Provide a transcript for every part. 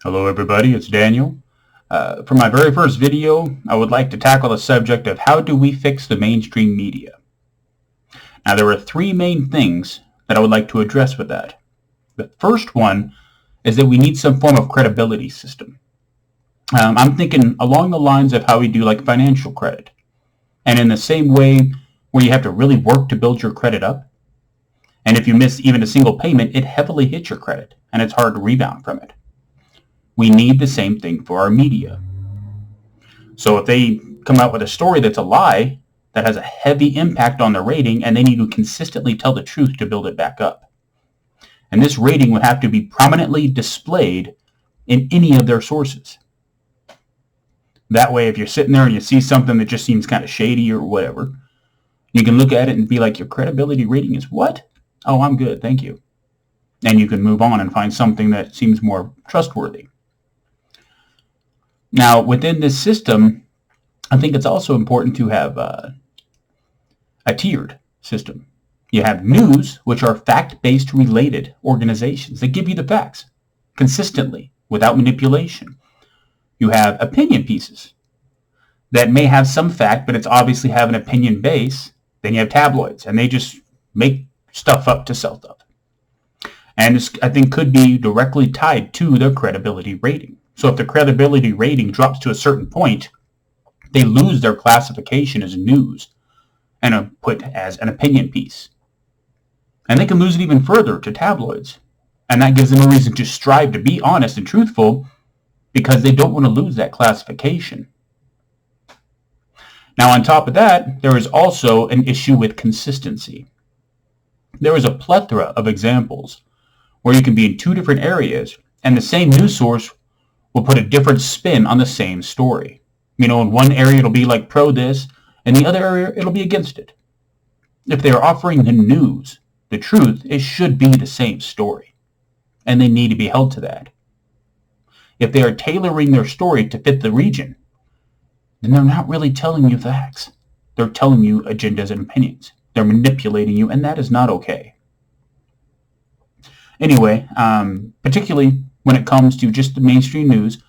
Hello everybody, it's Daniel. For my very first video, I would like to tackle the subject of how do we fix the mainstream media. Now there are three main things that I would like to address with that. The first one is that we need some form of credibility system. I'm thinking along the lines of how we do like financial credit. And in the same way where you have to really work to build your credit up. And if you miss even a single payment, it heavily hits your credit and it's hard to rebound from it. We need the same thing for our media. So if they come out with a story that's a lie, that has a heavy impact on the rating, and they need to consistently tell the truth to build it back up. And this rating would have to be prominently displayed in any of their sources. That way, if you're sitting there and you see something that just seems kind of shady or whatever, you can look at it and be like, your credibility rating is what? Oh, I'm good, thank you. And you can move on and find something that seems more trustworthy. Now, within this system, I think it's also important to have a tiered system. You have news, which are fact-based related organizations that give you the facts consistently without manipulation. You have opinion pieces that may have some fact, but it's obviously have an opinion base. Then you have tabloids, and they just make stuff up to sell stuff. And this, I think, could be directly tied to their credibility rating. So if the credibility rating drops to a certain point, they lose their classification as news and are put as an opinion piece. And they can lose it even further to tabloids. And that gives them a reason to strive to be honest and truthful because they don't want to lose that classification. Now, on top of that, there is also an issue with consistency. There is a plethora of examples where you can be in two different areas and the same news source will put a different spin on the same story. You know, in one area it'll be like pro this, in the other area it'll be against it. If they are offering the news, the truth, it should be the same story. And they need to be held to that. If they are tailoring their story to fit the region, then they're not really telling you facts. They're telling you agendas and opinions. They're manipulating you, and that is not okay. Anyway, particularly when it comes to just the mainstream news,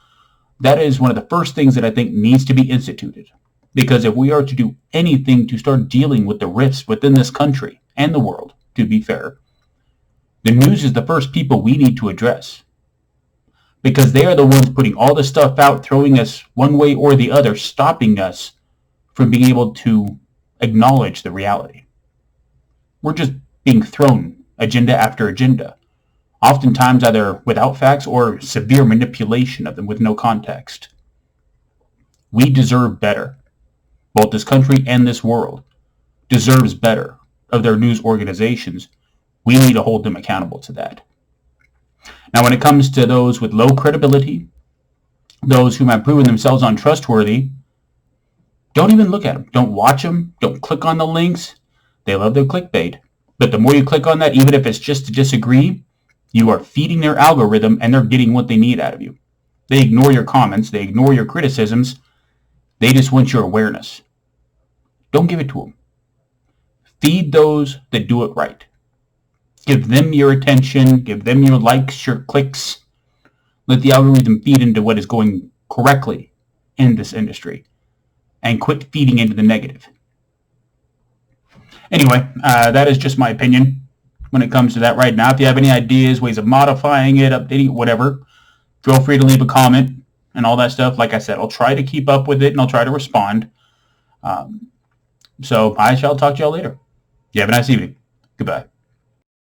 that is one of the first things that I think needs to be instituted. Because if we are to do anything to start dealing with the rifts within this country and the world, to be fair, the news is the first people we need to address. Because they are the ones putting all this stuff out, throwing us one way or the other, stopping us from being able to acknowledge the reality. We're just being thrown agenda after agenda. Oftentimes either without facts or severe manipulation of them with no context. We deserve better. Both this country and this world deserves better of their news organizations. We need to hold them accountable to that. Now, when it comes to those with low credibility, those whom have proven themselves untrustworthy, don't even look at them. Don't watch them. Don't click on the links. They love their clickbait. But the more you click on that, even if it's just to disagree, you are feeding their algorithm and they're getting what they need out of you. They ignore your comments. They ignore your criticisms. They just want your awareness. Don't give it to them. Feed those that do it right. Give them your attention. Give them your likes, your clicks. Let the algorithm feed into what is going correctly in this industry. And quit feeding into the negative. Anyway, that is just my opinion when it comes to that right now. If you have any ideas, ways of modifying it, updating it, whatever, feel free to leave a comment and all that stuff. Like I said, I'll try to keep up with it and I'll try to respond. So I shall talk to y'all later. You have a nice evening. Goodbye.